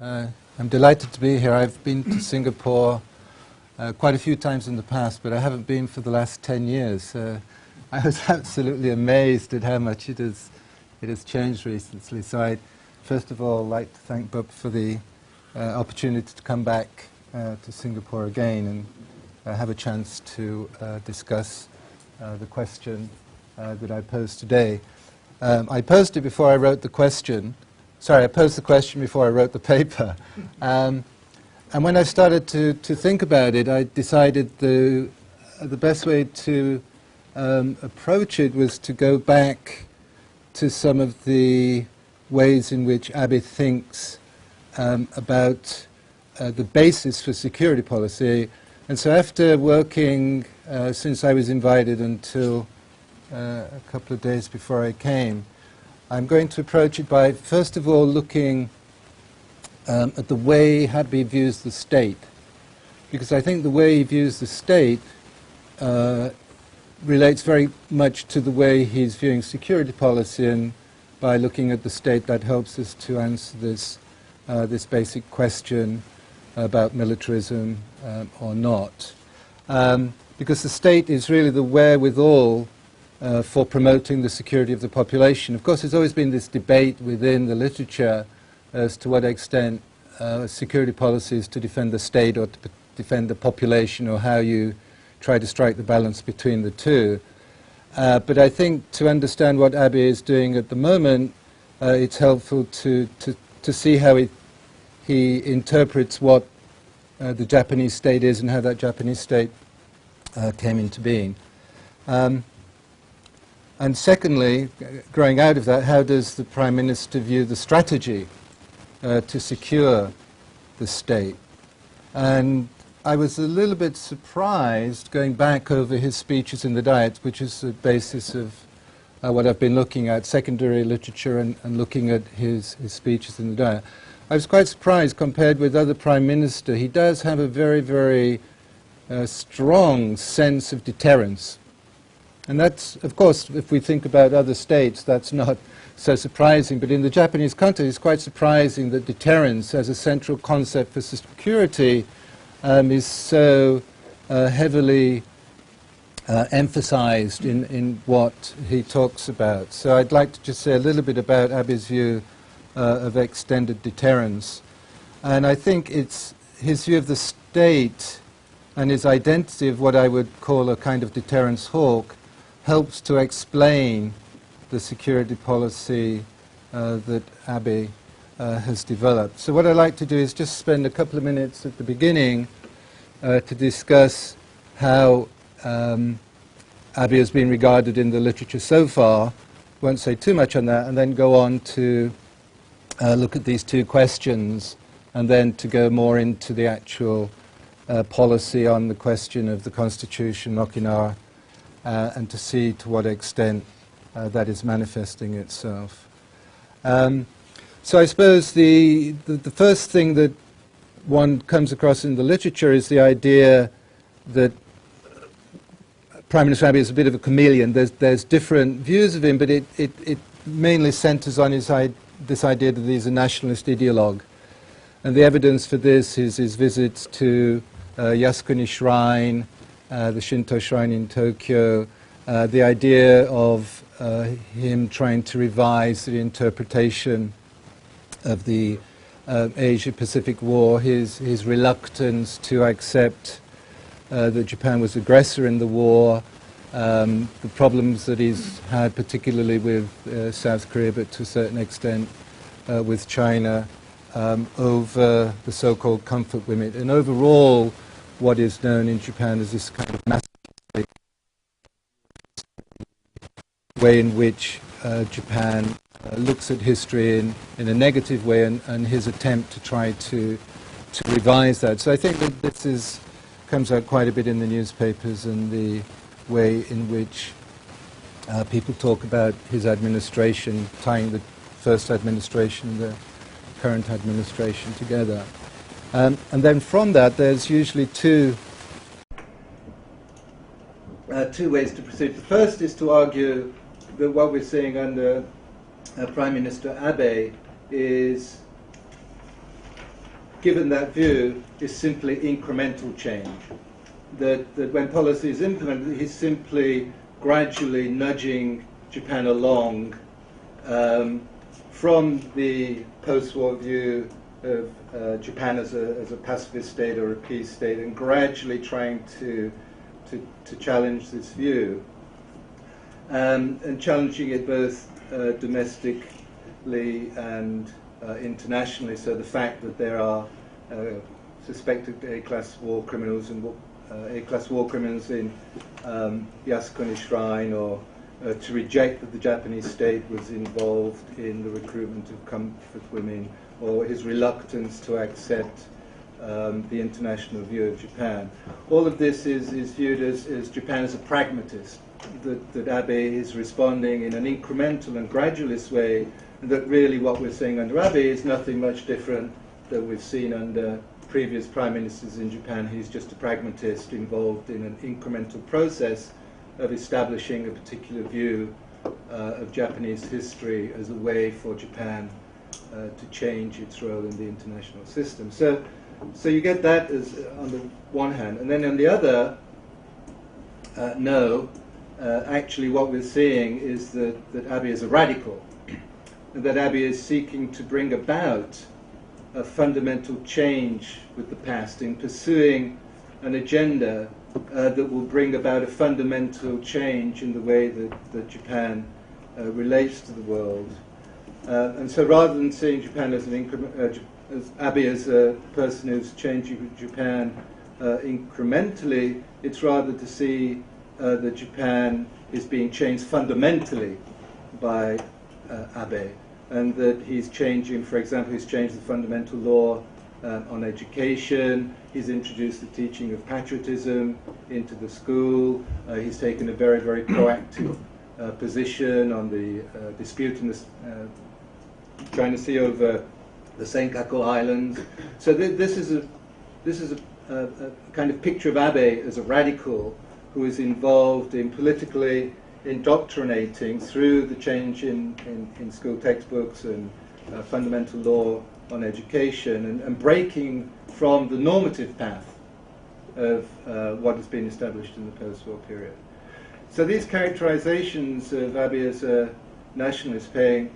I'm delighted to be here. I've been to Singapore quite a few times in the past, but I haven't been for the last 10 years. I was absolutely amazed at how much it has changed recently. So I'd first of all like to thank Bob for the opportunity to come back to Singapore again and have a chance to discuss the question that I posed today. I posed it before I wrote the question. Sorry, I posed the question before I wrote the paper. And when I started to think about it, I decided the best way to approach it was to go back to some of the ways in which Abe thinks about the basis for security policy. And so after working since I was invited until a couple of days before I came, I'm going to approach it by, first of all, looking at the way Abe views the state. Because I think the way he views the state relates very much to the way he's viewing security policy, and by looking at the state that helps us to answer this basic question about militarism or not. Because the state is really the wherewithal for promoting the security of the population. Of course, there's always been this debate within the literature as to what extent security policy is to defend the state or to defend the population, or how you try to strike the balance between the two. But I think to understand what Abe is doing at the moment, it's helpful to see how he interprets what the Japanese state is and how that Japanese state came into being. And secondly, growing out of that, how does the Prime Minister view the strategy to secure the state? And I was a little bit surprised, going back over his speeches in the Diet, which is the basis of what I've been looking at, secondary literature, and looking at his speeches in the Diet. I was quite surprised compared with other Prime Minister. He does have a very, very strong sense of deterrence. And that's, of course, if we think about other states, that's not so surprising. But in the Japanese context, it's quite surprising that deterrence as a central concept for security is so heavily emphasized in what he talks about. So I'd like to just say a little bit about Abe's view of extended deterrence. And I think it's his view of the state and his identity of what I would call a kind of deterrence hawk helps to explain the security policy that Abe has developed. So what I'd like to do is just spend a couple of minutes at the beginning to discuss how Abe has been regarded in the literature so far. Won't say too much on that, and then go on to look at these two questions, and then to go more into the actual policy on the question of the Constitution, Okinawa, and to see to what extent that is manifesting itself. So I suppose the first thing that one comes across in the literature is the idea that Prime Minister Abe is a bit of a chameleon. There's different views of him, but it mainly centers on this idea that he's a nationalist ideologue. And the evidence for this is his visits to Yasukuni Shrine, the Shinto shrine in Tokyo, the idea of him trying to revise the interpretation of the Asia-Pacific War, his reluctance to accept that Japan was aggressor in the war, the problems that he's had particularly with South Korea, but to a certain extent with China, over the so-called comfort limit, and overall what is known in Japan as this kind of masochistic way in which Japan looks at history in a negative way, and his attempt to try to revise that. So I think that this comes out quite a bit in the newspapers, and the way in which people talk about his administration, tying the first administration and the current administration together. And then from that, there's usually two ways to proceed. The first is to argue that what we're seeing under Prime Minister Abe is given that view, is simply incremental change. That when policy is implemented, he's simply gradually nudging Japan along from the post-war view of Japan as a pacifist state or a peace state, and gradually trying to challenge this view, and challenging it both domestically and internationally. So the fact that there are suspected A-class war criminals and A-class war criminals in Yasukuni Shrine, or to reject that the Japanese state was involved in the recruitment of comfort women, or his reluctance to accept the international view of Japan. All of this is viewed as Japan as a pragmatist, that Abe is responding in an incremental and gradualist way, and that really what we're seeing under Abe is nothing much different than we've seen under previous prime ministers in Japan. He's just a pragmatist involved in an incremental process of establishing a particular view of Japanese history as a way for Japan to change its role in the international system. So you get that as on the one hand, and then on the other, actually what we're seeing is that Abe is a radical, and that Abe is seeking to bring about a fundamental change with the past, in pursuing an agenda that will bring about a fundamental change in the way that Japan relates to the world. And so rather than seeing Japan as as Abe as a person who's changing Japan incrementally, it's rather to see that Japan is being changed fundamentally by Abe, and that he's changing, for example, he's changed the fundamental law on education, he's introduced the teaching of patriotism into the school, he's taken a very, very proactive position on the dispute in the China Sea over the Senkaku Islands. So this is a kind of picture of Abe as a radical who is involved in politically indoctrinating through the change in school textbooks and fundamental law on education, and breaking from the normative path of what has been established in the post-war period. So these characterizations of Abe as a nationalist, paying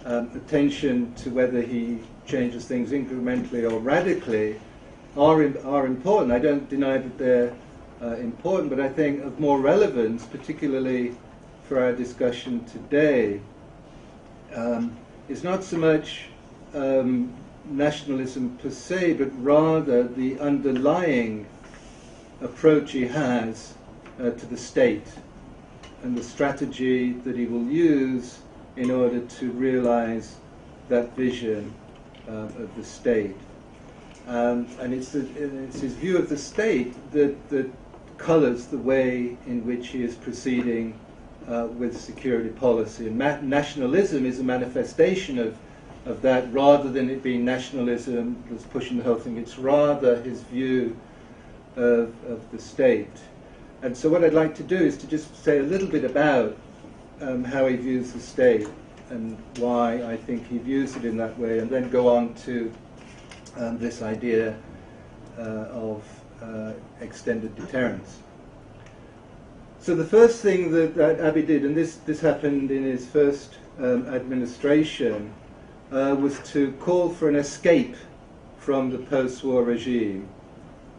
attention to whether he changes things incrementally or radically, are important. I don't deny that they're important, but I think of more relevance, particularly for our discussion today, is not so much nationalism per se, but rather the underlying approach he has to the state, and the strategy that he will use in order to realize that vision of the state. And it's his view of the state that colors the way in which he is proceeding with security policy. And nationalism is a manifestation of that, rather than it being nationalism that's pushing the whole thing. It's rather his view of the state. And so what I'd like to do is to just say a little bit about how he views the state and why I think he views it in that way, and then go on to this idea of extended deterrence. So the first thing that Abe did, and this happened in his first administration, was to call for an escape from the post-war regime.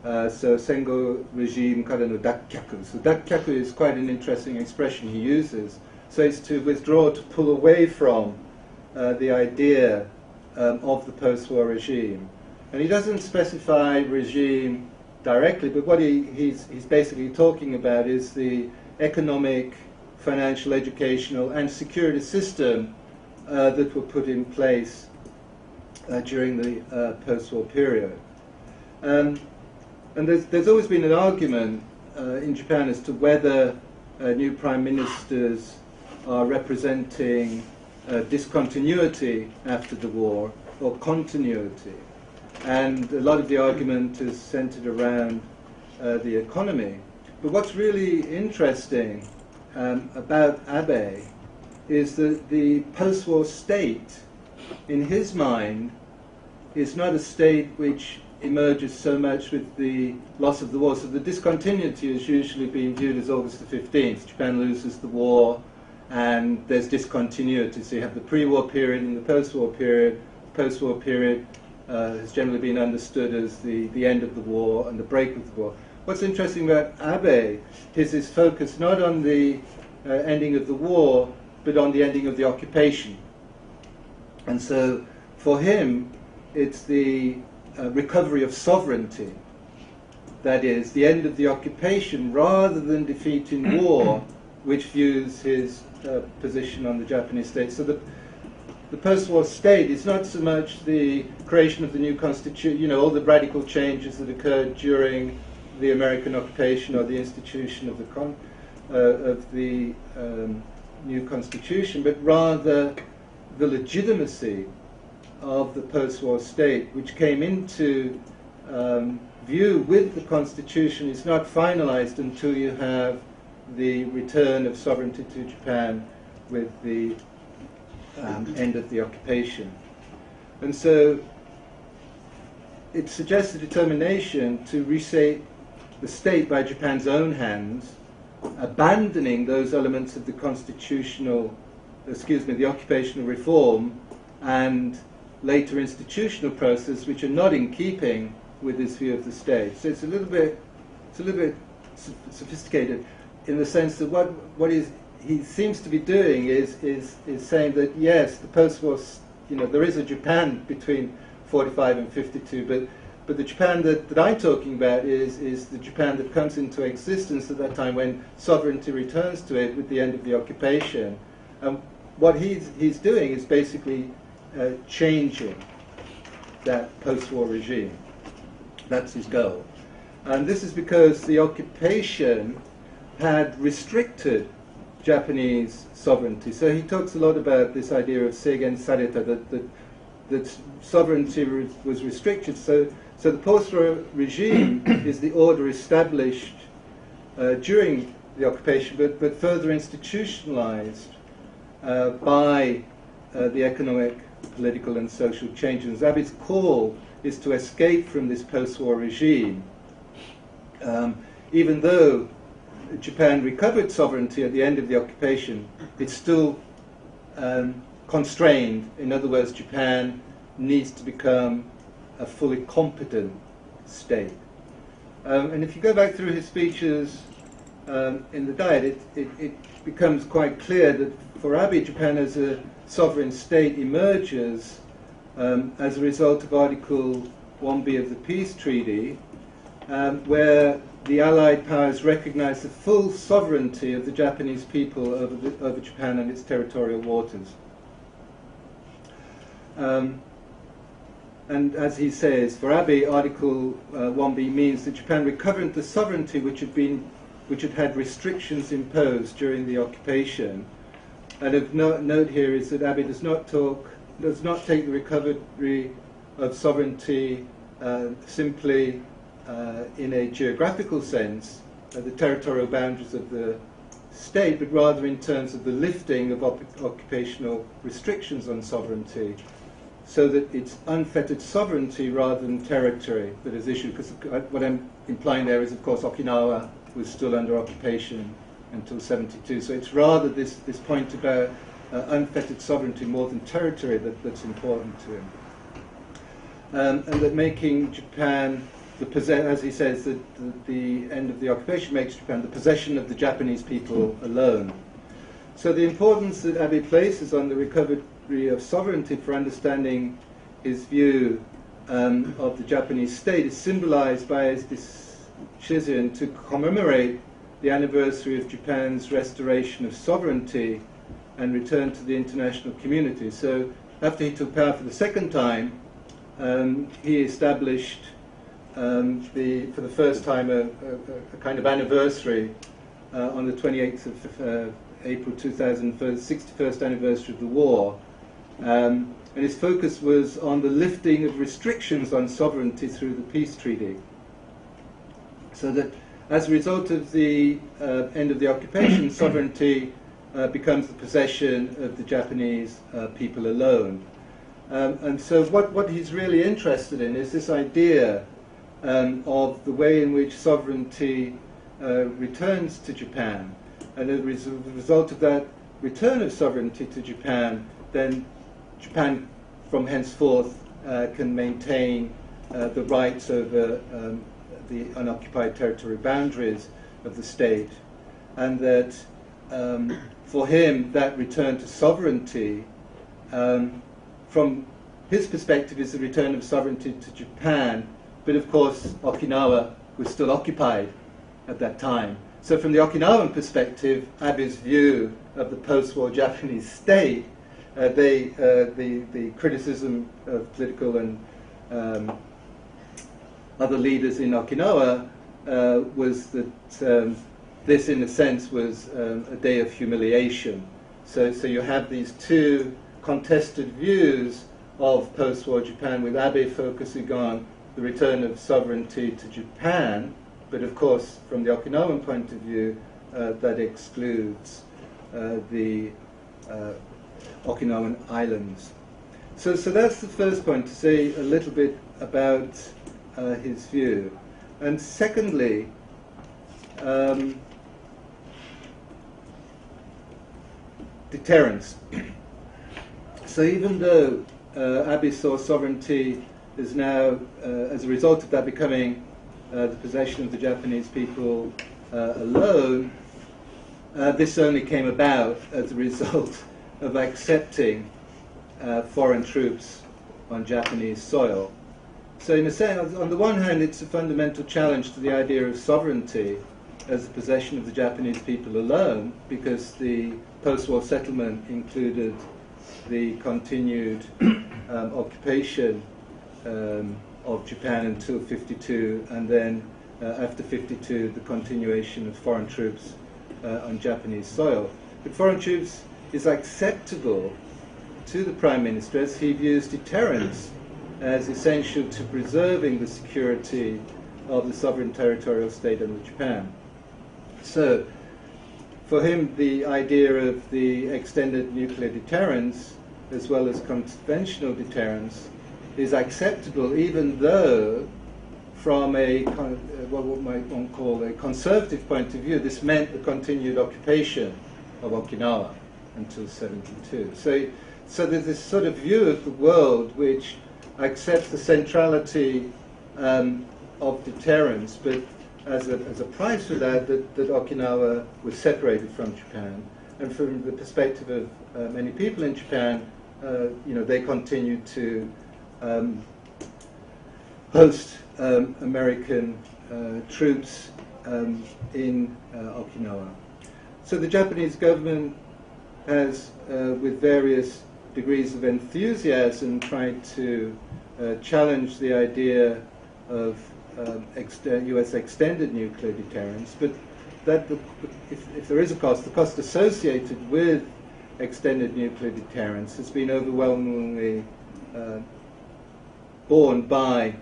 So Sengo regime kara no dakkyaku. So dakkyaku is quite an interesting expression he uses. So it's to withdraw, to pull away from the idea of the post-war regime. And he doesn't specify regime directly, but what he's basically talking about is the economic, financial, educational, and security system that were put in place during the post-war period. And there's always been an argument in Japan as to whether new prime ministers are representing discontinuity after the war or continuity. And a lot of the argument is centered around the economy. But what's really interesting about Abe is that the post-war state, in his mind, is not a state which emerges so much with the loss of the war. So the discontinuity is usually being viewed as August the 15th. Japan loses the war, and there's discontinuity. So you have the pre-war period and the post-war period. The post-war period has generally been understood as the end of the war and the break of the war. What's interesting about Abe is his focus not on the ending of the war, but on the ending of the occupation. And so for him, it's the recovery of sovereignty, that is, the end of the occupation rather than defeat in war, which views his position on the Japanese state. So the post-war state is not so much the creation of the new constitution, all the radical changes that occurred during the American occupation or the institution of the new constitution, but rather the legitimacy of the post-war state, which came into view with the constitution, is not finalized until you have the return of sovereignty to Japan with the end of the occupation. And so it suggests a determination to reshape the state by Japan's own hands, abandoning those elements of the the occupational reform and later institutional process which are not in keeping with his view of the state. So it's a little bit sophisticated in the sense that what he seems to be doing is saying that yes, the post-war, there is a Japan between 45 and 52, but the Japan that I'm talking about is the Japan that comes into existence at that time when sovereignty returns to it with the end of the occupation. And what he's doing is basically changing that post-war regime. That's his goal. And this is because the occupation had restricted Japanese sovereignty. So he talks a lot about this idea of seigen sareta, that sovereignty was restricted. So the Postwar regime is the order established during the occupation, but further institutionalized by the economic, political and social changes. Abe's call is to escape from this post-war regime. Even though Japan recovered sovereignty at the end of the occupation, it's still constrained. In other words, Japan needs to become a fully competent state. And if you go back through his speeches in the Diet, it becomes quite clear that for Abe, Japan as a sovereign state emerges as a result of Article 1B of the Peace Treaty, where the Allied powers recognize the full sovereignty of the Japanese people over Japan and its territorial waters. And as he says, for Abe, Article 1B means that Japan recovered the sovereignty which had had restrictions imposed during the occupation. And of note here is that Abe does not take the recovery of sovereignty simply in a geographical sense, the territorial boundaries of the state, but rather in terms of the lifting of occupational restrictions on sovereignty, so that it's unfettered sovereignty rather than territory that is issued. Because what I'm implying there is, of course, Okinawa was still under occupation until 72. So it's rather this point about unfettered sovereignty more than territory that's important to him. And that making Japan, as he says, that the end of the occupation makes Japan the possession of the Japanese people alone. So the importance that Abe places on the recovery of sovereignty for understanding his view of the Japanese state is symbolized by his decision to commemorate the anniversary of Japan's restoration of sovereignty and return to the international community. So after he took power for the second time, he established for the first time a kind of anniversary on the 28th of April 2000, for the 61st anniversary of the war. And his focus was on the lifting of restrictions on sovereignty through the peace treaty. So that as a result of the end of the occupation, sovereignty becomes the possession of the Japanese people alone. And so what he's really interested in is this idea of the way in which sovereignty returns to Japan. And as a result of that return of sovereignty to Japan, then Japan from henceforth can maintain the rights over the unoccupied territory boundaries of the state. And that for him, that return to sovereignty, from his perspective, is the return of sovereignty to Japan. But of course, Okinawa was still occupied at that time. So from the Okinawan perspective, Abe's view of the post-war Japanese state, the criticism of political and other leaders in Okinawa was that this, in a sense, was a day of humiliation. So you have these two contested views of post-war Japan, with Abe focusing on the return of sovereignty to Japan, but of course, from the Okinawan point of view, that excludes the Okinawan islands. So that's the first point, to say a little bit about his view. And secondly, deterrence. So even though Abe saw sovereignty is now, as a result of that, becoming the possession of the Japanese people alone, this only came about as a result of accepting foreign troops on Japanese soil. So in a sense, on the one hand, it's a fundamental challenge to the idea of sovereignty as the possession of the Japanese people alone, because the post-war settlement included the continued occupation of Japan until 52, and then after 52, the continuation of foreign troops on Japanese soil. But foreign troops is acceptable to the Prime Minister as he views deterrence as essential to preserving the security of the sovereign territorial state under Japan. So, for him, the idea of the extended nuclear deterrence, as well as conventional deterrence, is acceptable, even though, from a what one might call a conservative point of view, this meant the continued occupation of Okinawa until 72. So there's this sort of view of the world which accepts the centrality of deterrence, but as a price for that Okinawa was separated from Japan. And from the perspective of many people in Japan, they continued to host American troops in Okinawa. So the Japanese government has, with various degrees of enthusiasm, tried to challenge the idea of US extended nuclear deterrence, but that if there is a cost, the cost associated with extended nuclear deterrence has been overwhelmingly borne by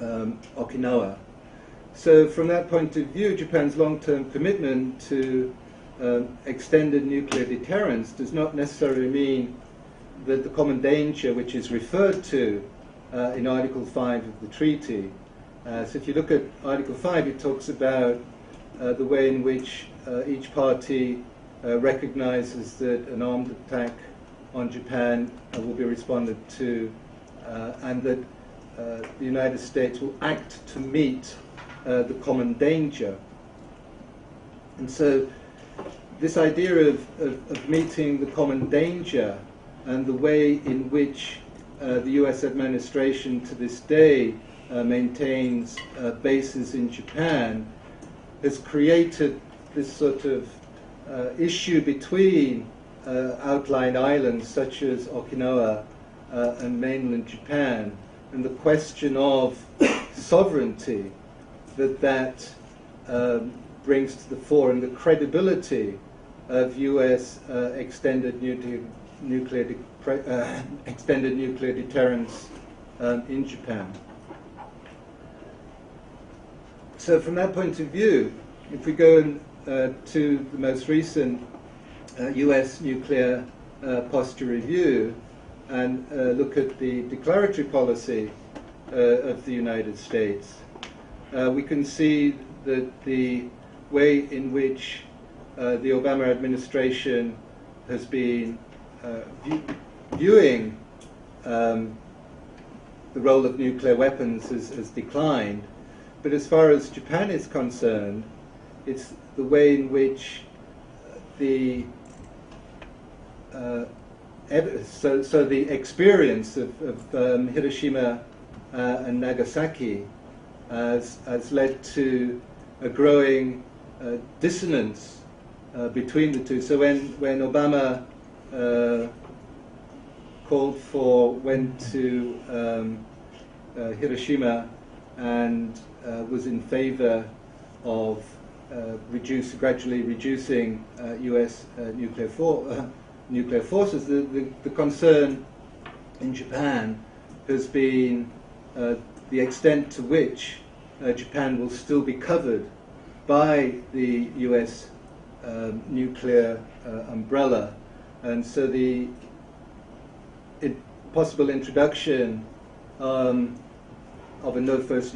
Okinawa. So from that point of view, Japan's long-term commitment to extended nuclear deterrence does not necessarily mean that the common danger which is referred to in Article 5 of the treaty. So if you look at Article 5, it talks about the way in which each party recognizes that an armed attack on Japan will be responded to, and that the United States will act to meet the common danger. And so this idea of meeting the common danger, and the way in which the US administration to this day maintains bases in Japan, has created this sort of issue between outlying islands such as Okinawa and mainland Japan, and the question of sovereignty that brings to the fore, and the credibility of US extended nuclear deterrence in Japan. So from that point of view, if we go to the most recent US nuclear posture review, and look at the declaratory policy of the United States, we can see that the way in which the Obama administration has been viewing the role of nuclear weapons has declined. But as far as Japan is concerned, it's the way in which the the experience of Hiroshima and Nagasaki has led to a growing dissonance between the two. So when Obama went to Hiroshima and was in favor of gradually reducing U.S. nuclear forces, the concern in Japan has been the extent to which Japan will still be covered by the U.S. Nuclear umbrella, and so the possible introduction of a no first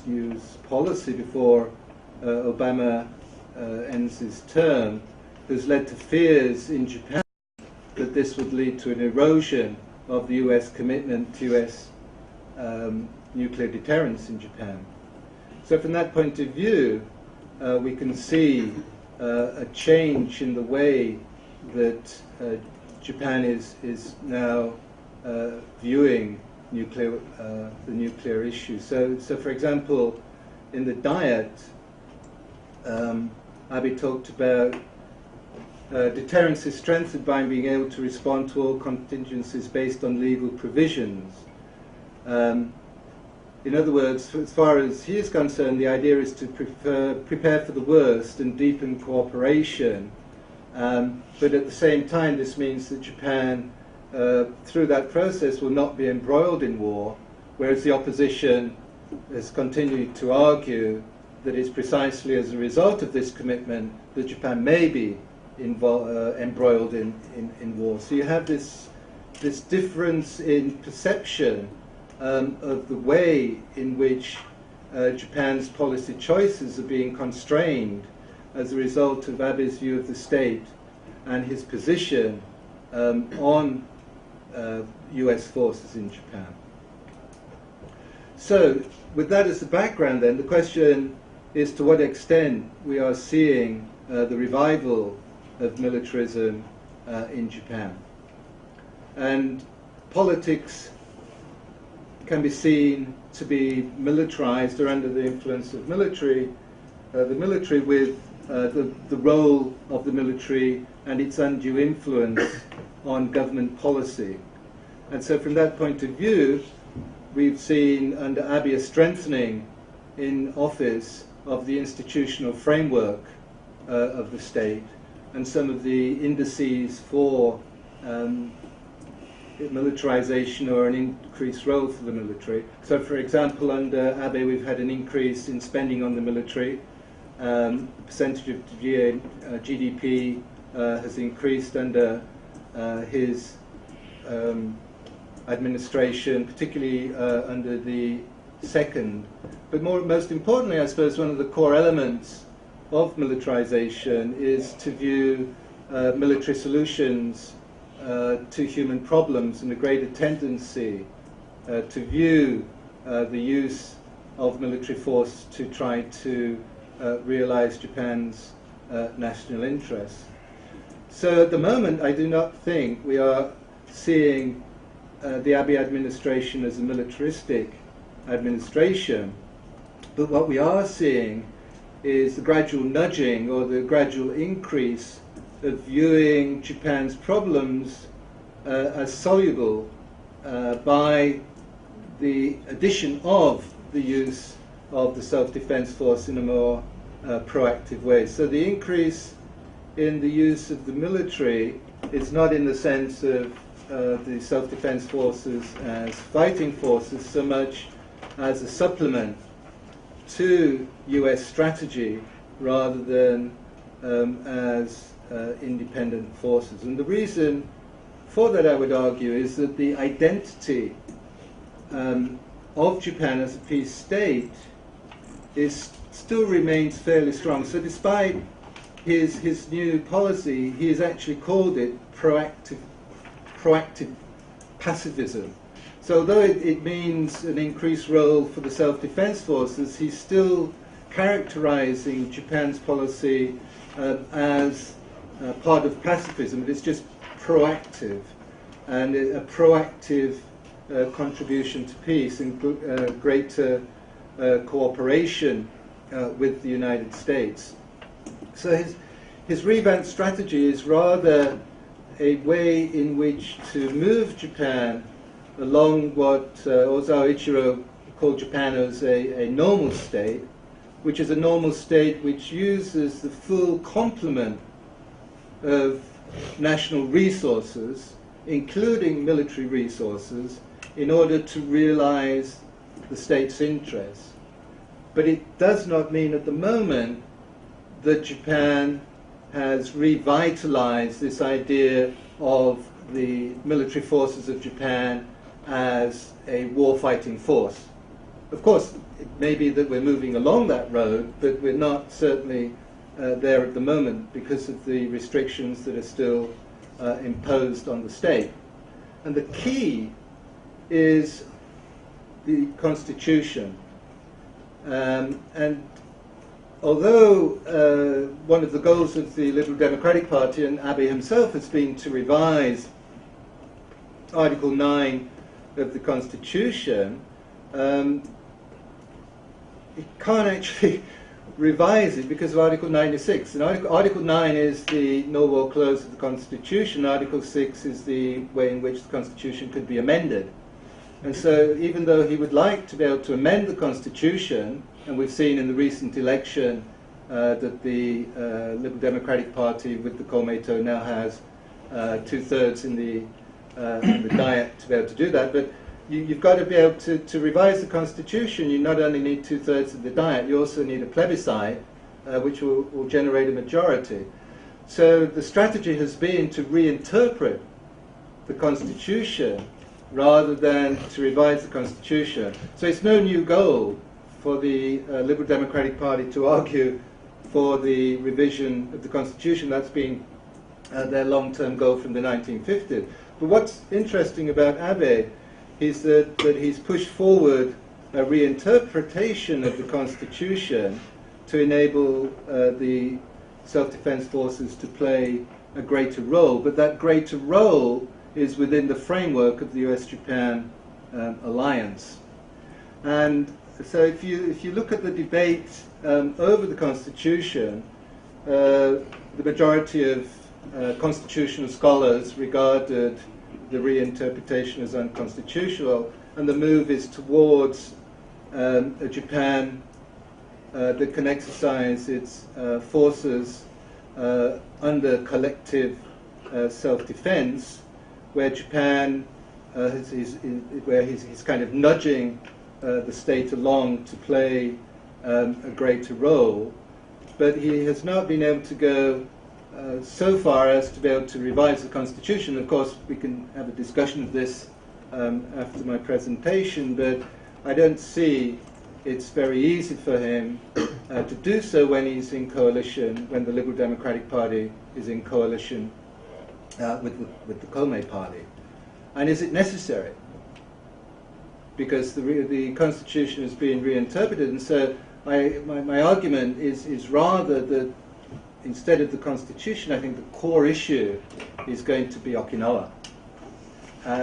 use policy before Obama ends his term has led to fears in Japan that this would lead to an erosion of the U.S. commitment to U.S. Nuclear deterrence in Japan. So from that point of view, we can see a change in the way that Japan is now viewing the nuclear issue. So for example, in the Diet, Abe talked about deterrence is strengthened by being able to respond to all contingencies based on legal provisions. In other words, as far as he is concerned, the idea is to prepare for the worst and deepen cooperation. But at the same time, this means that Japan, through that process, will not be embroiled in war, whereas the opposition has continued to argue that it's precisely as a result of this commitment that Japan may be embroiled in war. So you have this difference in perception of the way in which Japan's policy choices are being constrained as a result of Abe's view of the state and his position on US forces in Japan. So, with that as the background then, the question is to what extent we are seeing the revival of militarism in Japan. And politics can be seen to be militarized or under the influence of the military with the role of the military and its undue influence on government policy. And so from that point of view, we've seen under Abe a strengthening in office of the institutional framework of the state and some of the indices for militarization or an increased role for the military. So for example, under Abe we've had an increase in spending on the military. The percentage of GDP has increased under his administration, particularly under the second. But most importantly, I suppose, one of the core elements of militarization is to view military solutions to human problems and a greater tendency to view the use of military force to try to realize Japan's national interests. So at the moment, I do not think we are seeing the Abe administration as a militaristic administration, but what we are seeing is the gradual nudging or the gradual increase of viewing Japan's problems as soluble by the addition of the use of the self-defense force in a more proactive way. So the increase in the use of the military is not in the sense of the self-defense forces as fighting forces so much as a supplement to US strategy rather than as independent forces. And the reason for that, I would argue, is that the identity of Japan as a peace state still remains fairly strong. So despite his new policy, he has actually called it proactive pacifism. So although it means an increased role for the self-defense forces, he's still characterizing Japan's policy as part of pacifism. It's just proactive, and a proactive contribution to peace and greater cooperation with the United States. So his revamped strategy is rather a way in which to move Japan along what Ozawa Ichiro called Japan as a normal state, which is a normal state which uses the full complement of national resources, including military resources, in order to realize the state's interests. But it does not mean at the moment that Japan has revitalized this idea of the military forces of Japan as a war-fighting force. Of course, it may be that we're moving along that road, but we're not certainly there at the moment because of the restrictions that are still imposed on the state. And the key is the Constitution. And although one of the goals of the Liberal Democratic Party and Abe himself has been to revise Article 9 of the Constitution, it can't actually revise it because of Article 96. And Article 9 is the no-war clause of the Constitution. Article 6 is the way in which the Constitution could be amended. And so even though he would like to be able to amend the Constitution, and we've seen in the recent election that the Liberal Democratic Party with the Komeito now has 2/3 in the Diet to be able to do that, but you've got to be able to revise the Constitution. You not only need 2/3 of the Diet, you also need a plebiscite, which will generate a majority. So the strategy has been to reinterpret the Constitution rather than to revise the Constitution. So it's no new goal for the Liberal Democratic Party to argue for the revision of the Constitution. That's been their long-term goal from the 1950s. But what's interesting about Abe is that he's pushed forward a reinterpretation of the Constitution to enable the self-defense forces to play a greater role. But that greater role is within the framework of the US-Japan alliance. And so if you look at the debate over the Constitution, the majority of constitutional scholars regarded the reinterpretation as unconstitutional, and the move is towards a Japan that can exercise its forces under collective self-defense, where Japan where he's kind of nudging the state along to play a greater role, but he has not been able to go so far as to be able to revise the Constitution. Of course, we can have a discussion of this after my presentation, but I don't see it's very easy for him to do so when he's in coalition, when the Liberal Democratic Party is in coalition with the Komeito Party. And is it necessary? Because the Constitution is being reinterpreted, and so my argument is rather that instead of the Constitution, I think the core issue is going to be Okinawa.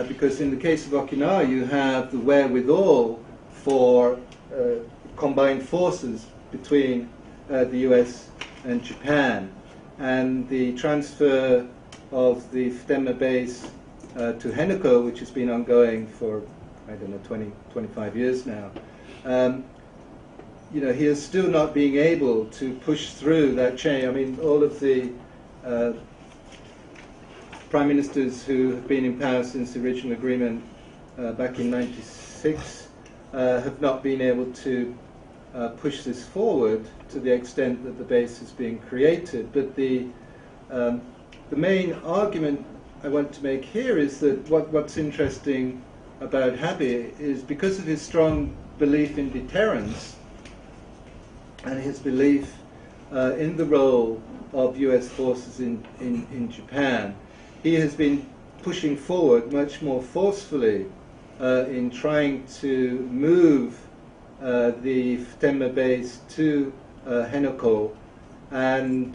Because in the case of Okinawa, you have the wherewithal for combined forces between the US and Japan. And the transfer of the Futenma base to Henoko, which has been ongoing for, I don't know, 20, 25 years now, you know, he is still not being able to push through that change. I mean, all of the prime ministers who have been in power since the original agreement back in '96 have not been able to push this forward to the extent that the base is being created. But the main argument, I want to make here is that what's interesting about Abe is because of his strong belief in deterrence and his belief in the role of US forces in Japan, he has been pushing forward much more forcefully in trying to move the Futenma base to Henoko, and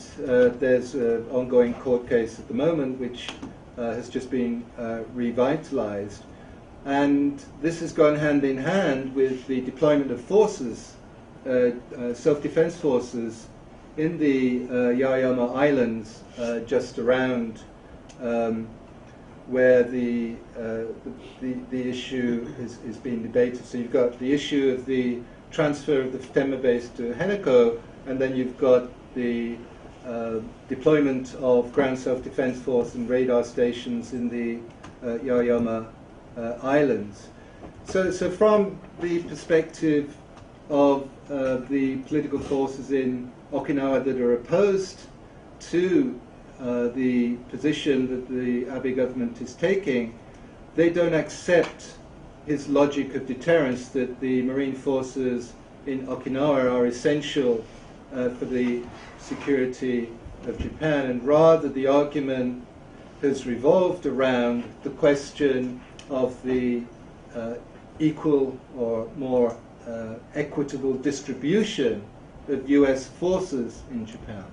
there's an ongoing court case at the moment which has just been revitalized. And this has gone hand in hand with the deployment of forces, self-defense forces, in the Yaeyama Islands, just around where the issue is being debated. So you've got the issue of the transfer of the Futenma base to Henoko, and then you've got the deployment of ground self-defense force and radar stations in the Yaeyama Islands. So from the perspective of the political forces in Okinawa that are opposed to the position that the Abe government is taking, they don't accept his logic of deterrence, that the marine forces in Okinawa are essential for the security of Japan, and rather the argument has revolved around the question of the equal or more equitable distribution of US forces in Japan.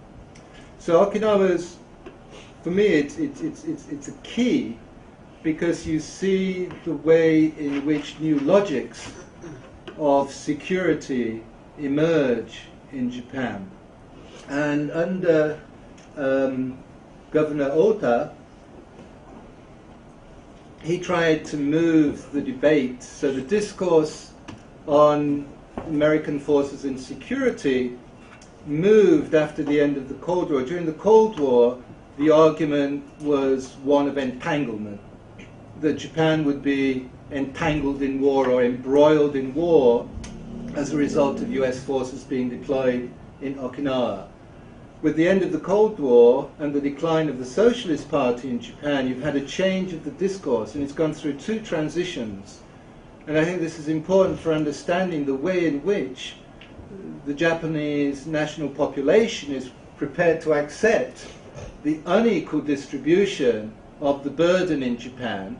So Okinawa's, for me, it's a key, because you see the way in which new logics of security emerge in Japan. And under Governor Ota, he tried to move the debate. So the discourse on American forces in security moved after the end of the Cold War. During the Cold War, the argument was one of entanglement, that Japan would be entangled in war or embroiled in war as a result of US forces being deployed in Okinawa. With the end of the Cold War and the decline of the Socialist Party in Japan, you've had a change of the discourse, and it's gone through two transitions. And I think this is important for understanding the way in which the Japanese national population is prepared to accept the unequal distribution of the burden in Japan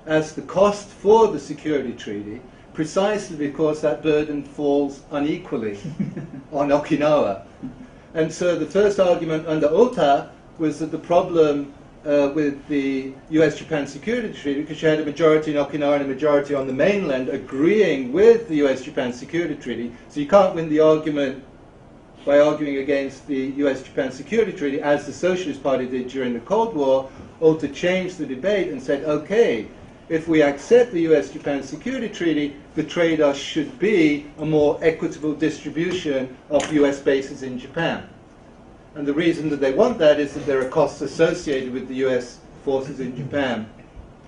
as the cost for the security treaty, precisely because that burden falls unequally on Okinawa. And so the first argument under Ota was that the problem with the US-Japan security treaty, because you had a majority in Okinawa and a majority on the mainland agreeing with the US-Japan security treaty, so you can't win the argument by arguing against the US-Japan security treaty, as the Socialist Party did during the Cold War. Ota changed the debate and said, okay, if we accept the US-Japan security treaty, the trade-off should be a more equitable distribution of US bases in Japan. And the reason that they want that is that there are costs associated with the US forces in Japan,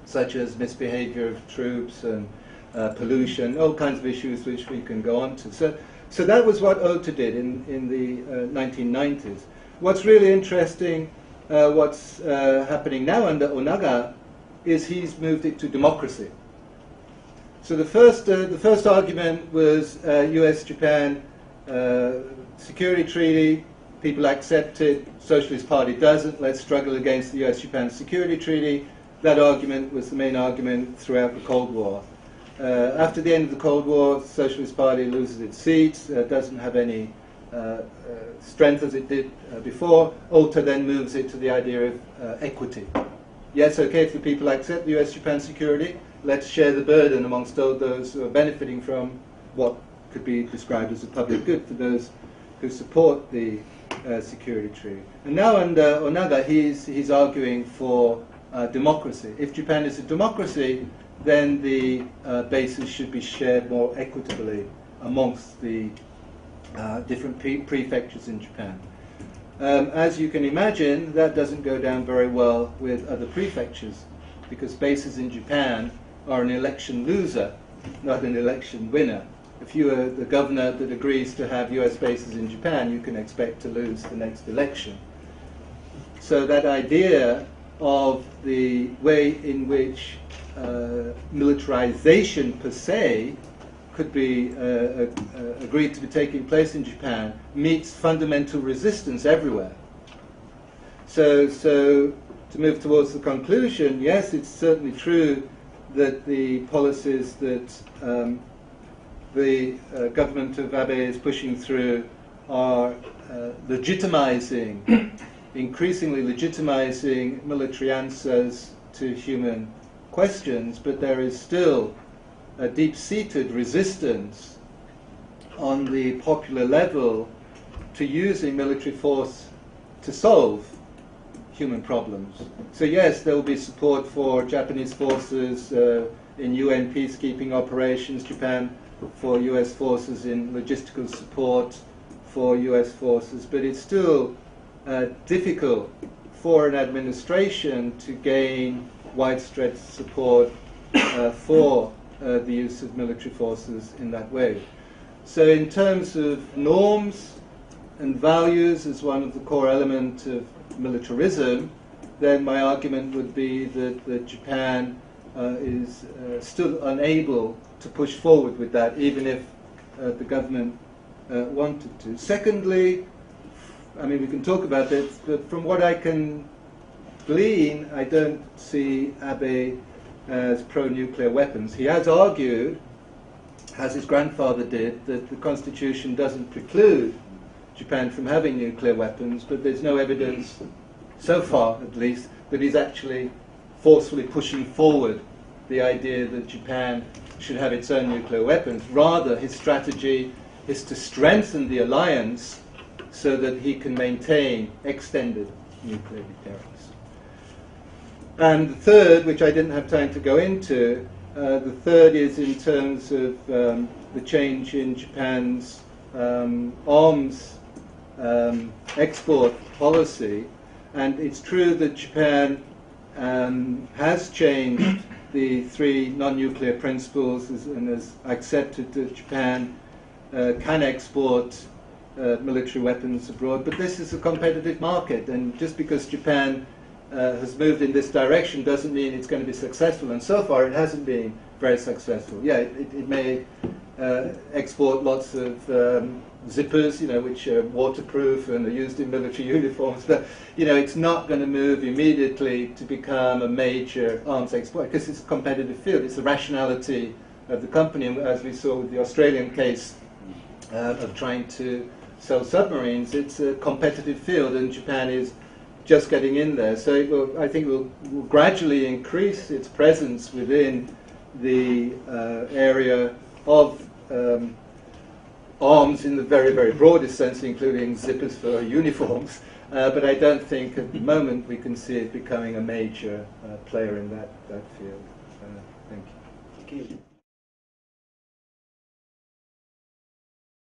such as misbehavior of troops and pollution, all kinds of issues which we can go on to. So that was what Ota did in the 1990s. What's really interesting, what's happening now under Onaga, is he's moved it to democracy. So the first argument was US-Japan security treaty. People accept it. Socialist Party doesn't. Let's struggle against the US-Japan security treaty. That argument was the main argument throughout the Cold War. After the end of the Cold War, the Socialist Party loses its seats, doesn't have any strength as it did before. Ota then moves it to the idea of equity. Yes, okay, if the people accept the US-Japan security, let's share the burden amongst all those who are benefiting from what could be described as a public good for those who support the security treaty. And now under Onaga, he's arguing for democracy. If Japan is a democracy, then the bases should be shared more equitably amongst the different prefectures in Japan. As you can imagine, that doesn't go down very well with other prefectures, because bases in Japan are an election loser, not an election winner. If you are the governor that agrees to have US bases in Japan, you can expect to lose the next election. So that idea of the way in which militarization per se could be agreed to be taking place in Japan meets fundamental resistance everywhere. So to move towards the conclusion, yes, it's certainly true that the policies that the government of Abe is pushing through are increasingly legitimizing military answers to human questions, but there is still a deep-seated resistance on the popular level to using military force to solve human problems. So yes, there will be support for Japanese forces in UN peacekeeping operations, Japan for US forces in logistical support for US forces, but it's still difficult for an administration to gain widespread support for the use of military forces in that way. So in terms of norms and values as one of the core elements of militarism, then my argument would be that Japan is still unable to push forward with that, even if the government wanted to. Secondly, I mean, we can talk about this, but from what I can glean, I don't see Abe as pro-nuclear weapons. He has argued, as his grandfather did, that the Constitution doesn't preclude Japan from having nuclear weapons, but there's no evidence, so far at least, that he's actually forcefully pushing forward the idea that Japan should have its own nuclear weapons. Rather, his strategy is to strengthen the alliance so that he can maintain extended nuclear deterrence. And the third, which I didn't have time to go into, the third is in terms of the change in Japan's arms export policy. And it's true that Japan has changed the three non-nuclear principles and has accepted that Japan can export military weapons abroad, but this is a competitive market, and just because Japan has moved in this direction doesn't mean it's going to be successful, and so far it hasn't been very successful. Yeah, it may export lots of zippers, you know, which are waterproof and are used in military uniforms, but you know, it's not going to move immediately to become a major arms exporter because it's a competitive field. It's the rationality of the company, and as we saw with the Australian case of trying to sell submarines, it's a competitive field, and Japan is just getting in there. So it will, I think, will gradually increase its presence within the area of arms in the very, very broadest sense, including zippers for uniforms. But I don't think at the moment we can see it becoming a major player in that field. Thank you.